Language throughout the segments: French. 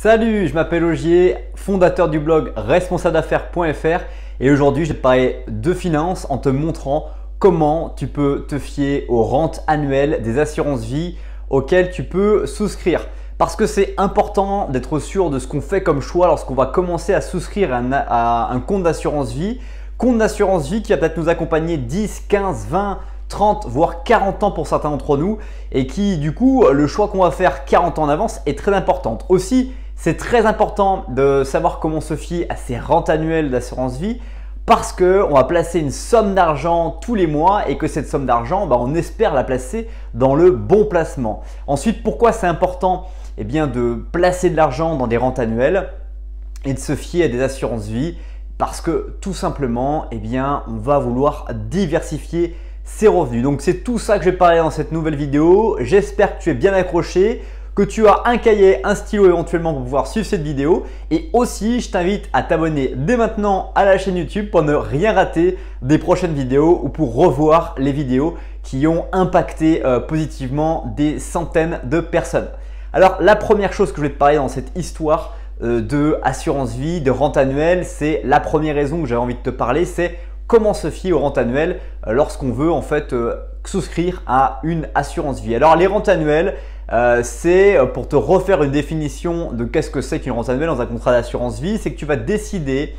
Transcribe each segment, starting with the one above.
Salut, je m'appelle Ogier, fondateur du blog responsabledaffaires.fr et aujourd'hui je vais te parler de finances en te montrant comment tu peux te fier aux rentes annuelles des assurances vie auxquelles tu peux souscrire. Parce que c'est important d'être sûr de ce qu'on fait comme choix lorsqu'on va commencer à souscrire à un compte d'assurance vie. Compte d'assurance vie qui va peut-être nous accompagner 10, 15, 20, 30 voire 40 ans pour certains d'entre nous et qui du coup le choix qu'on va faire 40 ans en avance est très important. Aussi, c'est très important de savoir comment se fier à ces rentes annuelles d'assurance vie parce qu'on va placer une somme d'argent tous les mois et que cette somme d'argent, on espère la placer dans le bon placement. Ensuite, pourquoi c'est important de placer de l'argent dans des rentes annuelles et de se fier à des assurances vie? Parce que tout simplement, on va vouloir diversifier ses revenus. Donc c'est tout ça que je vais parler dans cette nouvelle vidéo. J'espère que tu es bien accroché, que tu as un cahier, un stylo éventuellement pour pouvoir suivre cette vidéo. Et aussi, je t'invite à t'abonner dès maintenant à la chaîne YouTube pour ne rien rater des prochaines vidéos ou pour revoir les vidéos qui ont impacté positivement des centaines de personnes. Alors la première chose que je vais te parler dans cette histoire de assurance vie, de rente annuelle, c'est la première raison que j'avais envie de te parler, c'est comment se fier aux rentes annuelles lorsqu'on veut souscrire à une assurance vie. Alors les rentes annuelles, c'est pour te refaire une définition de qu'est-ce que c'est qu'une rente annuelle dans un contrat d'assurance vie, c'est que tu vas décider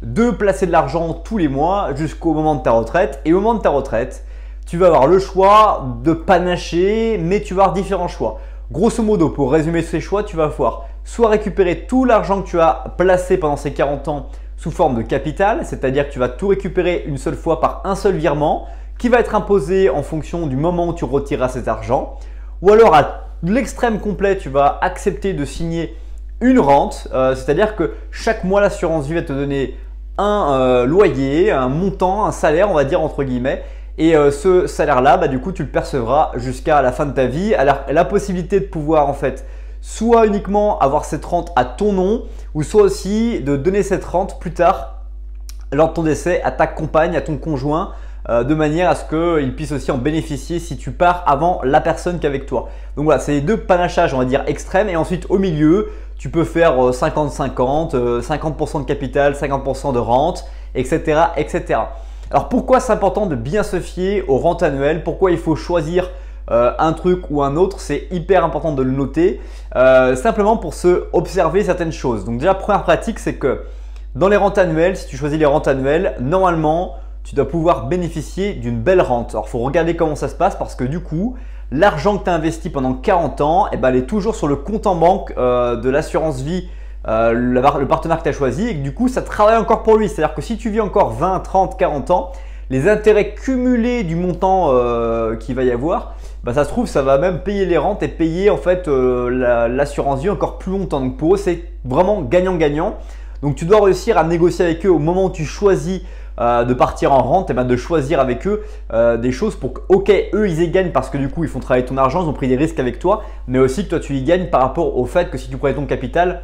de placer de l'argent tous les mois jusqu'au moment de ta retraite et au moment de ta retraite, tu vas avoir le choix de panacher, mais tu vas avoir différents choix. Grosso modo, pour résumer ces choix, tu vas pouvoir soit récupérer tout l'argent que tu as placé pendant ces 40 ans sous forme de capital, c'est-à-dire que tu vas tout récupérer une seule fois par un seul virement qui va être imposé en fonction du moment où tu retireras cet argent. Ou alors à l'extrême complet, tu vas accepter de signer une rente, c'est-à-dire que chaque mois l'assurance vie va te donner un loyer, un montant, un salaire, on va dire entre guillemets. Et ce salaire-là, du coup, tu le percevras jusqu'à la fin de ta vie. Alors, la possibilité de pouvoir soit uniquement avoir cette rente à ton nom ou soit aussi de donner cette rente plus tard lors de ton décès à ta compagne, à ton conjoint de manière à ce qu'il puisse aussi en bénéficier si tu pars avant la personne qui est avec toi. Donc voilà, c'est les deux panachages on va dire extrêmes et ensuite au milieu, tu peux faire 50-50, 50% de capital, 50% de rente, etc. etc. Alors pourquoi c'est important de bien se fier aux rentes annuelles? Pourquoi il faut choisir un truc ou un autre? C'est hyper important de le noter, simplement pour se observer certaines choses. Donc déjà, première pratique, c'est que dans les rentes annuelles, si tu choisis les rentes annuelles, normalement, tu dois pouvoir bénéficier d'une belle rente. Alors il faut regarder comment ça se passe parce que du coup, l'argent que tu as investi pendant 40 ans, elle est toujours sur le compte en banque de l'assurance vie, le partenaire que tu as choisi et que du coup, ça travaille encore pour lui. C'est-à-dire que si tu vis encore 20, 30, 40 ans, les intérêts cumulés du montant qu'il va y avoir, ça se trouve, ça va même payer les rentes et payer l'assurance vie encore plus longtemps. Donc pour eux, c'est vraiment gagnant-gagnant. Donc tu dois réussir à négocier avec eux au moment où tu choisis de partir en rente, de choisir avec eux des choses pour que, ok, eux ils y gagnent parce que du coup ils font travailler ton argent, ils ont pris des risques avec toi, mais aussi que toi tu y gagnes par rapport au fait que si tu prenais ton capital,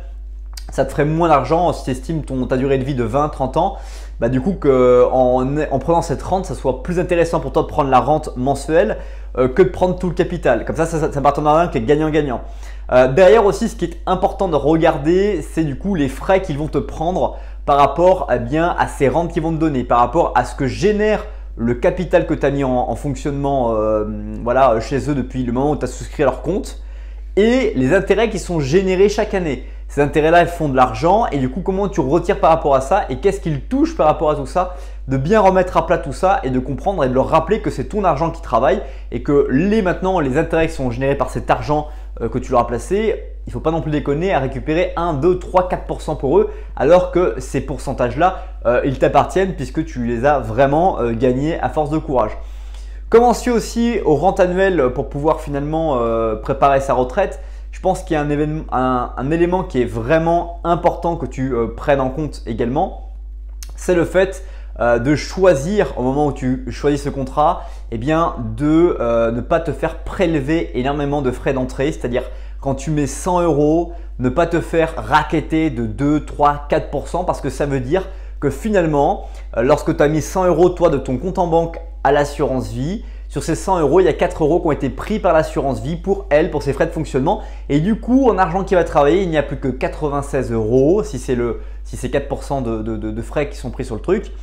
ça te ferait moins d'argent si tu estimes ta durée de vie de 20-30 ans. Du coup, en prenant cette rente, ça soit plus intéressant pour toi de prendre la rente mensuelle que de prendre tout le capital. Comme ça, c'est un partenariat qui est gagnant-gagnant. Derrière aussi, ce qui est important de regarder, c'est du coup les frais qu'ils vont te prendre par rapport à ces rentes qu'ils vont te donner, par rapport à ce que génère le capital que tu as mis en fonctionnement chez eux depuis le moment où tu as souscrit à leur compte et les intérêts qui sont générés chaque année. Ces intérêts-là, ils font de l'argent et du coup, comment tu retires par rapport à ça et qu'est-ce qu'ils touchent par rapport à tout ça? De bien remettre à plat tout ça et de comprendre et de leur rappeler que c'est ton argent qui travaille et que maintenant, les intérêts qui sont générés par cet argent que tu leur as placé, il ne faut pas non plus déconner à récupérer 1, 2, 3, 4% pour eux alors que ces pourcentages-là, ils t'appartiennent puisque tu les as vraiment gagnés à force de courage. Comment se fier aussi aux rentes annuelles pour pouvoir finalement préparer sa retraite? Je pense qu'il y a un élément qui est vraiment important que tu prennes en compte également. C'est le fait de choisir au moment où tu choisis ce contrat, de ne pas te faire prélever énormément de frais d'entrée. C'est-à-dire quand tu mets 100 €, ne pas te faire racketter de 2, 3, 4% parce que ça veut dire que finalement, lorsque tu as mis 100 € toi de ton compte en banque à l'assurance vie, sur ces 100 euros, il y a 4 euros qui ont été pris par l'assurance vie pour elle, pour ses frais de fonctionnement. Et du coup, en argent qui va travailler, il n'y a plus que 96 euros si c'est 4% de frais qui sont pris sur le truc.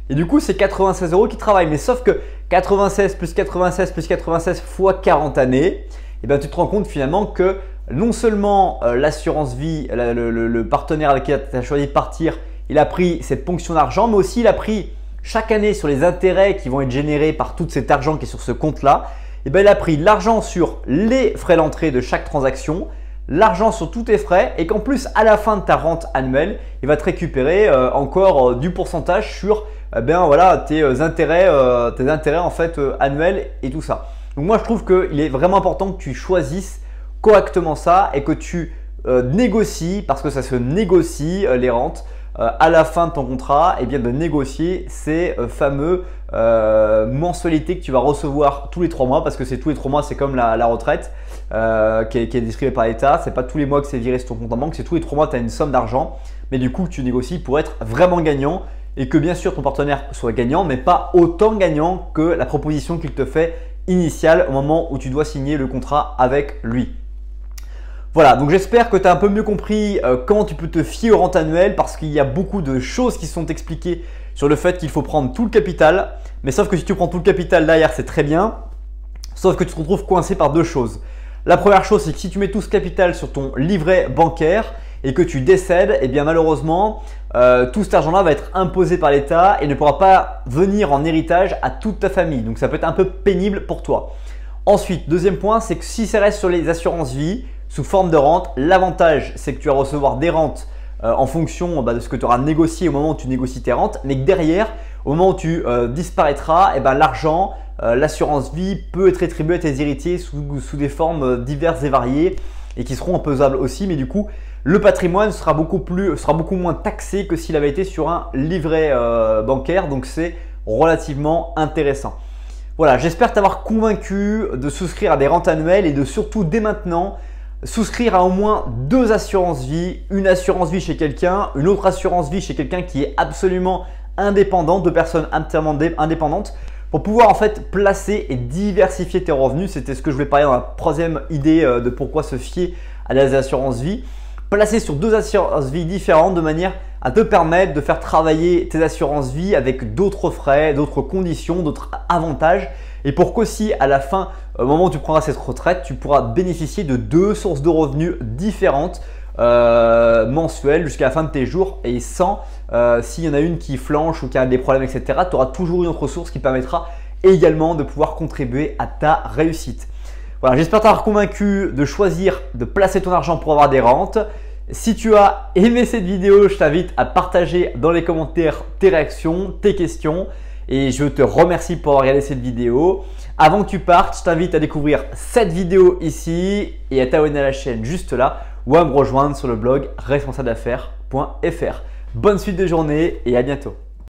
Et du coup, c'est 96 euros qui travaillent. Mais sauf que 96 plus 96 plus 96 fois 40 années, et ben, tu te rends compte finalement que non seulement l'assurance vie, le partenaire avec qui tu as choisi de partir, il a pris cette ponction d'argent, mais aussi il a pris chaque année sur les intérêts qui vont être générés par tout cet argent qui est sur ce compte-là, et ben, il a pris l'argent sur les frais d'entrée de chaque transaction, l'argent sur tous tes frais et qu'en plus à la fin de ta rente annuelle, il va te récupérer encore du pourcentage sur voilà, tes intérêts en fait annuels et tout ça. Donc moi je trouve qu'il est vraiment important que tu choisisses correctement ça et que tu négocies, parce que ça se négocie les rentes à la fin de ton contrat, et bien de négocier ces fameux mensualités que tu vas recevoir tous les 3 mois, parce que c'est tous les 3 mois, c'est comme la retraite qui est distribuée par l'État. C'est pas tous les mois que c'est viré sur ton compte en banque, c'est tous les 3 mois tu as une somme d'argent, mais du coup tu négocies pour être vraiment gagnant et que bien sûr ton partenaire soit gagnant, mais pas autant gagnant que la proposition qu'il te fait initiale au moment où tu dois signer le contrat avec lui. Voilà, donc j'espère que tu as un peu mieux compris comment tu peux te fier aux rentes annuelles, parce qu'il y a beaucoup de choses qui sont expliquées sur le fait qu'il faut prendre tout le capital. Mais sauf que si tu prends tout le capital derrière, c'est très bien. Sauf que tu te retrouves coincé par 2 choses. La première chose, c'est que si tu mets tout ce capital sur ton livret bancaire et que tu décèdes, et bien malheureusement, tout cet argent-là va être imposé par l'État et ne pourra pas venir en héritage à toute ta famille. Donc ça peut être un peu pénible pour toi. Ensuite, deuxième point, c'est que si ça reste sur les assurances vie, sous forme de rente, l'avantage c'est que tu vas recevoir des rentes en fonction de ce que tu auras négocié au moment où tu négocies tes rentes, mais que derrière, au moment où tu disparaîtras, l'argent, l'assurance vie peut être rétribué à tes héritiers sous des formes diverses et variées et qui seront imposables aussi, mais du coup le patrimoine sera beaucoup moins taxé que s'il avait été sur un livret bancaire, donc c'est relativement intéressant. Voilà, j'espère t'avoir convaincu de souscrire à des rentes annuelles et de surtout dès maintenant souscrire à au moins 2 assurances vie, une assurance vie chez quelqu'un, une autre assurance vie chez quelqu'un qui est absolument indépendant, 2 personnes entièrement indépendantes, pour pouvoir en fait placer et diversifier tes revenus. C'était ce que je voulais parler dans la 3e idée de pourquoi se fier à des assurances vie. Placer sur 2 assurances vie différentes de manière à te permettre de faire travailler tes assurances vie avec d'autres frais, d'autres conditions, d'autres avantages, et pour qu'aussi à la fin, au moment où tu prendras cette retraite, tu pourras bénéficier de 2 sources de revenus différentes mensuelles jusqu'à la fin de tes jours, et sans s'il y en a une qui flanche ou qui a des problèmes, etc., tu auras toujours une autre source qui permettra également de pouvoir contribuer à ta réussite. Voilà, j'espère t'avoir convaincu de choisir de placer ton argent pour avoir des rentes. Si tu as aimé cette vidéo, je t'invite à partager dans les commentaires tes réactions, tes questions, et je te remercie pour avoir regardé cette vidéo. Avant que tu partes, je t'invite à découvrir cette vidéo ici et à t'abonner à la chaîne juste là, ou à me rejoindre sur le blog responsableaffaires.fr. Bonne suite de journée et à bientôt.